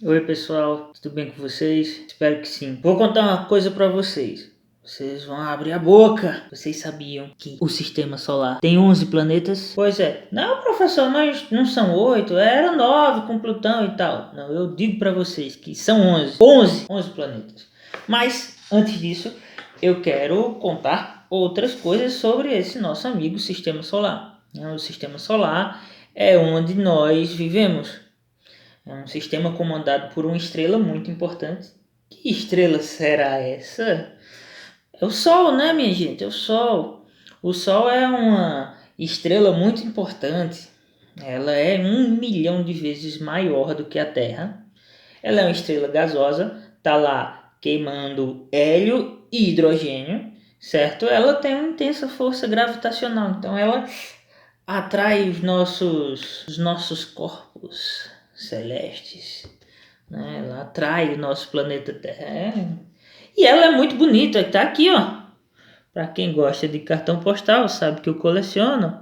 Oi pessoal, tudo bem com vocês? Espero que sim. Vou contar uma coisa para vocês. Vocês vão abrir a boca. Vocês sabiam que o sistema solar tem 11 planetas? Pois é. Não, professor, mas não são 8, era 9 com Plutão e tal. Não, eu digo para vocês que são 11. 11 planetas. Mas antes disso, eu quero contar outras coisas sobre esse nosso amigo sistema solar. O sistema solar é onde nós vivemos. É um sistema comandado por uma estrela muito importante. Que estrela será essa? É o Sol, né, minha gente? É o Sol. O Sol é uma estrela muito importante. Ela é 1 milhão de vezes maior do que a Terra. Ela é uma estrela gasosa, tá lá queimando hélio e hidrogênio, certo? Ela tem uma intensa força gravitacional, então ela atrai os nossos corpos celestes, né? Ela atrai o nosso planeta Terra. E ela é muito bonita, tá aqui, ó. Para quem gosta de cartão postal, sabe que eu coleciono.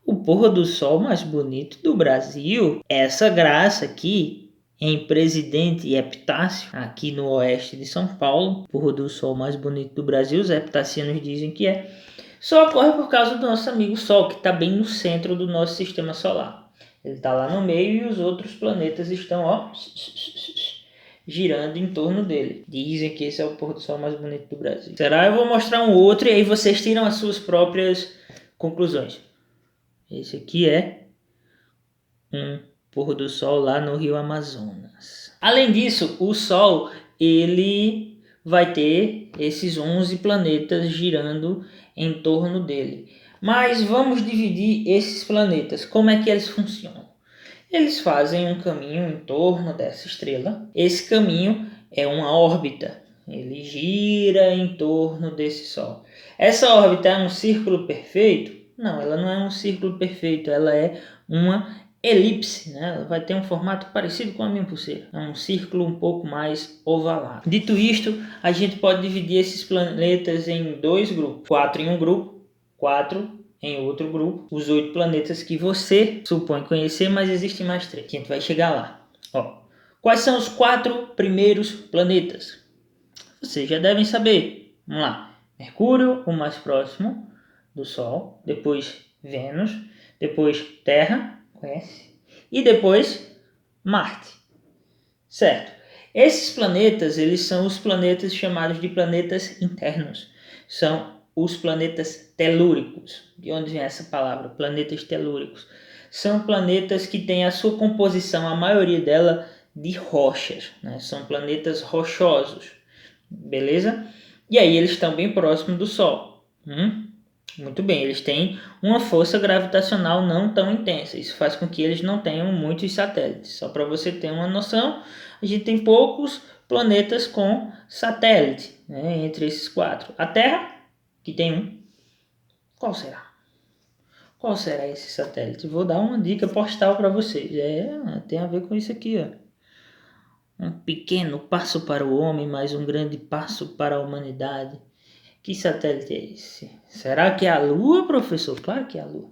O pôr do sol mais bonito do Brasil. Essa graça aqui, em Presidente Epitácio, aqui no oeste de São Paulo. Pôr do sol mais bonito do Brasil, os epitácianos dizem que é. Só ocorre por causa do nosso amigo Sol, que está bem no centro do nosso sistema solar. Ele está lá no meio e os outros planetas estão, ó, girando em torno dele. Dizem que esse é o pôr do sol mais bonito do Brasil. Será? Eu vou mostrar um outro e aí vocês tiram as suas próprias conclusões. Esse aqui é um pôr do sol lá no Rio Amazonas. Além disso, o Sol, ele vai ter esses 11 planetas girando em torno dele. Mas vamos dividir esses planetas. Como é que eles funcionam? Eles fazem um caminho em torno dessa estrela. Esse caminho é uma órbita. Ele gira em torno desse Sol. Essa órbita é um círculo perfeito? Não, ela não é um círculo perfeito. Ela é uma elipse, né? Ela vai ter um formato parecido com a minha pulseira. É um círculo um pouco mais ovalado. Dito isto, a gente pode dividir esses planetas em dois grupos. 4 em um grupo, 4 em outro grupo, os 8 planetas que você supõe conhecer, mas existem mais 3. A gente vai chegar lá. Ó, quais são os 4 primeiros planetas? Vocês já devem saber. Vamos lá. Mercúrio, o mais próximo do Sol. Depois Vênus. Depois Terra, conhece? E depois Marte. Certo. Esses planetas, eles são os planetas chamados de planetas internos. São os planetas telúricos. De onde vem essa palavra? Planetas telúricos. São planetas que têm a sua composição, a maioria dela, de rochas, né? São planetas rochosos. Beleza? E aí eles estão bem próximos do Sol. Muito bem, eles têm uma força gravitacional não tão intensa. Isso faz com que eles não tenham muitos satélites. Só para você ter uma noção, a gente tem poucos planetas com satélite, né, entre esses 4. A Terra, que tem um. Qual será? Qual será esse satélite? Vou dar uma dica postal para vocês. Tem a ver com isso aqui, ó. Um pequeno passo para o homem, mas um grande passo para a humanidade. Que satélite é esse? Será que é a Lua, professor? Claro que é a Lua.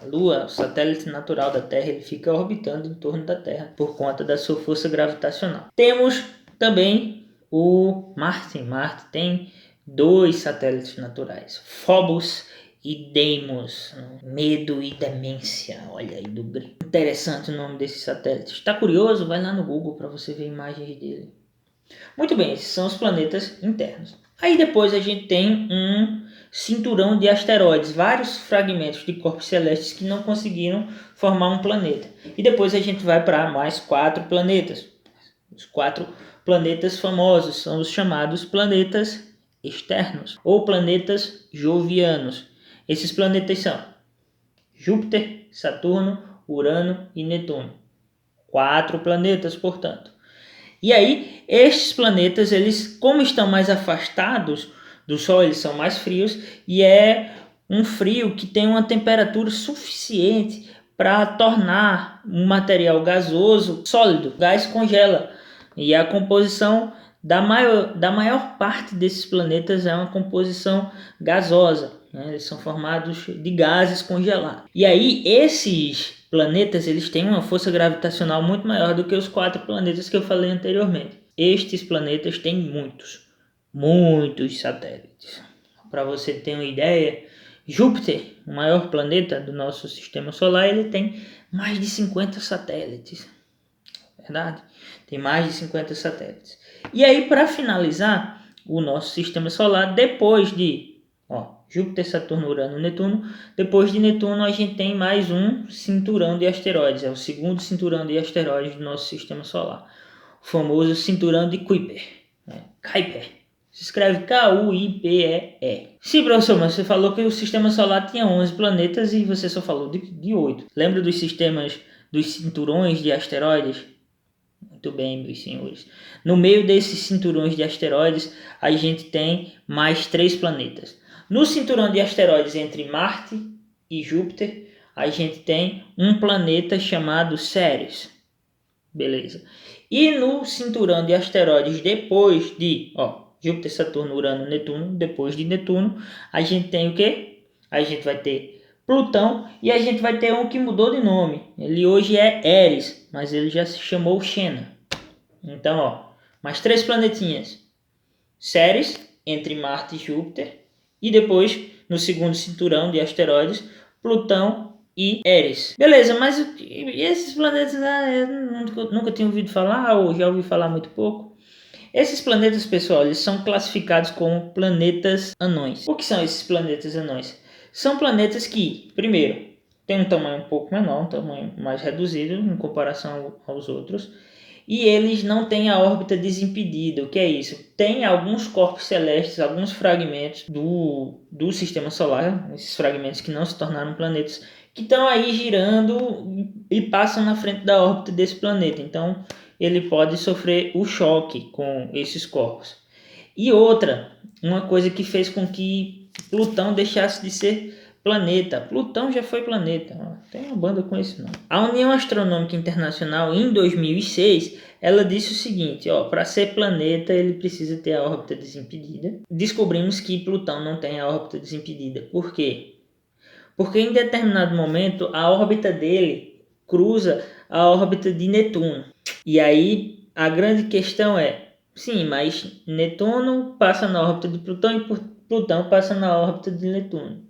A Lua, o satélite natural da Terra, ele fica orbitando em torno da Terra por conta da sua força gravitacional. Temos também o Marte. Marte tem 2 satélites naturais, Phobos e Deimos. Medo e demência. Olha aí do grego. Interessante o nome desse satélite. Está curioso? Vai lá no Google para você ver imagens dele. Muito bem, esses são os planetas internos. Aí depois a gente tem um cinturão de asteroides, vários fragmentos de corpos celestes que não conseguiram formar um planeta. E depois a gente vai para mais 4 planetas. Os 4 planetas famosos são os chamados planetas externos ou planetas jovianos. Esses planetas são Júpiter, Saturno, Urano e Netuno. 4 planetas, portanto. E aí, estes planetas, eles, como estão mais afastados do Sol, eles são mais frios, e é um frio que tem uma temperatura suficiente para tornar um material gasoso sólido. O gás congela, e a composição da maior parte desses planetas é uma composição gasosa. né? Eles são formados de gases congelados. E aí esses planetas eles têm uma força gravitacional muito maior do que os 4 planetas que eu falei anteriormente. Estes planetas têm muitos satélites. Para você ter uma ideia, Júpiter, o maior planeta do nosso sistema solar, ele tem mais de 50 satélites. Verdade? Tem mais de 50 satélites. E aí, para finalizar o nosso sistema solar, depois de Júpiter, Saturno, Urano, Netuno, depois de Netuno a gente tem mais um cinturão de asteroides. É o segundo cinturão de asteroides do nosso sistema solar. O famoso cinturão de Kuiper. Kuiper. Se escreve Kuiper. Sim, professor, mas você falou que o sistema solar tinha 11 planetas e você só falou de 8. Lembra dos sistemas, dos cinturões de asteroides? Muito bem, meus senhores. No meio desses cinturões de asteroides, a gente tem mais 3 planetas. No cinturão de asteroides entre Marte e Júpiter, a gente tem um planeta chamado Ceres. Beleza. E no cinturão de asteroides depois de Júpiter, Saturno, Urano, Netuno, depois de Netuno, a gente tem o quê? A gente vai ter Plutão e a gente vai ter um que mudou de nome. Ele hoje é Eris, mas ele já se chamou Xena. Então, mais 3 planetinhas. Ceres, entre Marte e Júpiter. E depois, no segundo cinturão de asteroides, Plutão e Eris. Beleza, mas e esses planetas eu nunca tinha ouvido falar ou já ouvi falar muito pouco. Esses planetas, pessoal, eles são classificados como planetas anões. O que são esses planetas anões? São planetas que, primeiro, têm um tamanho um pouco menor, um tamanho mais reduzido em comparação aos outros. E eles não têm a órbita desimpedida. O que é isso? Tem alguns corpos celestes, alguns fragmentos do sistema solar, esses fragmentos que não se tornaram planetas, que estão aí girando e passam na frente da órbita desse planeta. Então, ele pode sofrer o choque com esses corpos. E outra, uma coisa que fez com que Plutão deixasse de ser planeta. Plutão já foi planeta. Tem uma banda com isso não. A União Astronômica Internacional, em 2006, ela disse o seguinte, para ser planeta ele precisa ter a órbita desimpedida. Descobrimos que Plutão não tem a órbita desimpedida. Por quê? Porque em determinado momento a órbita dele cruza a órbita de Netuno. E aí a grande questão é, sim, mas Netuno passa na órbita de Plutão e Plutão passa na órbita de Netuno.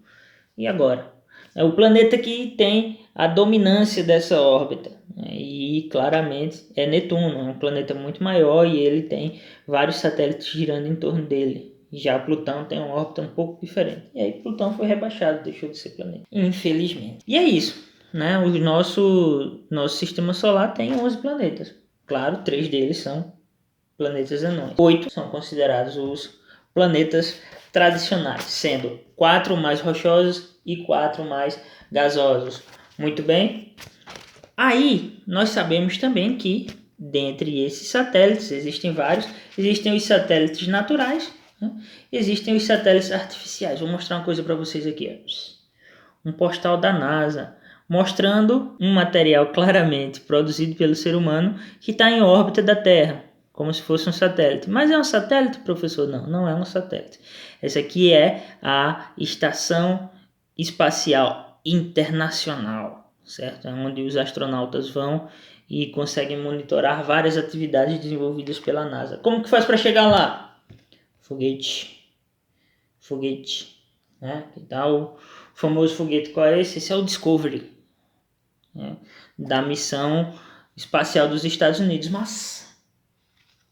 E agora? É o planeta que tem a dominância dessa órbita. E claramente é Netuno, é um planeta muito maior e ele tem vários satélites girando em torno dele. Já Plutão tem uma órbita um pouco diferente. E aí Plutão foi rebaixado, deixou de ser planeta. Infelizmente. E é isso. Né? O nosso sistema solar tem 11 planetas. Claro, 3 deles são planetas anões. 8 são considerados os planetas tradicionais, sendo 4 mais rochosos e 4 mais gasosos. Muito bem. Aí, nós sabemos também que, dentre esses satélites, existem vários. Existem os satélites naturais, né? Existem os satélites artificiais. Vou mostrar uma coisa para vocês aqui. Um postal da NASA, mostrando um material claramente produzido pelo ser humano que está em órbita da Terra, como se fosse um satélite. Mas é um satélite, professor? Não, não é um satélite. Essa aqui é a Estação Espacial Internacional, certo? É onde os astronautas vão e conseguem monitorar várias atividades desenvolvidas pela NASA. Como que faz para chegar lá? Foguete, né? Que tal o famoso foguete? Qual é esse? Esse é o Discovery, né? Da missão espacial dos Estados Unidos, mas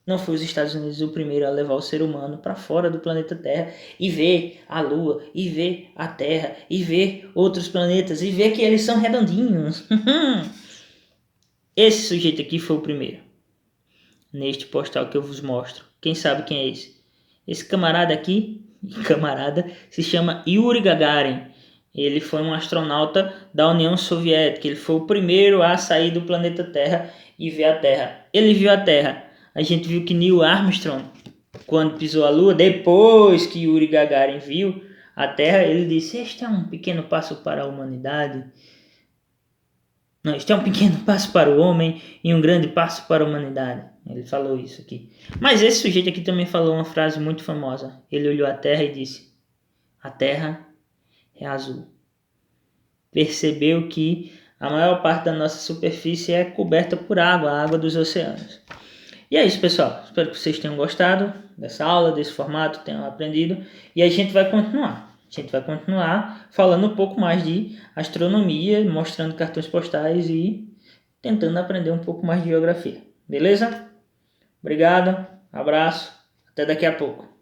não foi os Estados Unidos o primeiro a levar o ser humano para fora do planeta Terra e ver a Lua, e ver a Terra, e ver outros planetas, e ver que eles são redondinhos. Esse sujeito aqui foi o primeiro. Neste postal que eu vos mostro. Quem sabe quem é esse? Esse camarada aqui, se chama Yuri Gagarin. Ele foi um astronauta da União Soviética. Ele foi o primeiro a sair do planeta Terra e ver a Terra. Ele viu a Terra. A gente viu que Neil Armstrong, quando pisou a Lua, depois que Yuri Gagarin viu a Terra, ele disse: este é um pequeno passo para a humanidade. Não, este é um pequeno passo para o homem e um grande passo para a humanidade. Ele falou isso aqui. Mas esse sujeito aqui também falou uma frase muito famosa. Ele olhou a Terra e disse: a Terra é azul. Percebeu que a maior parte da nossa superfície é coberta por água, a água dos oceanos. E é isso, pessoal. Espero que vocês tenham gostado dessa aula, desse formato, tenham aprendido. E a gente vai continuar. A gente vai continuar falando um pouco mais de astronomia, mostrando cartões postais e tentando aprender um pouco mais de geografia. Beleza? Obrigado, abraço, até daqui a pouco.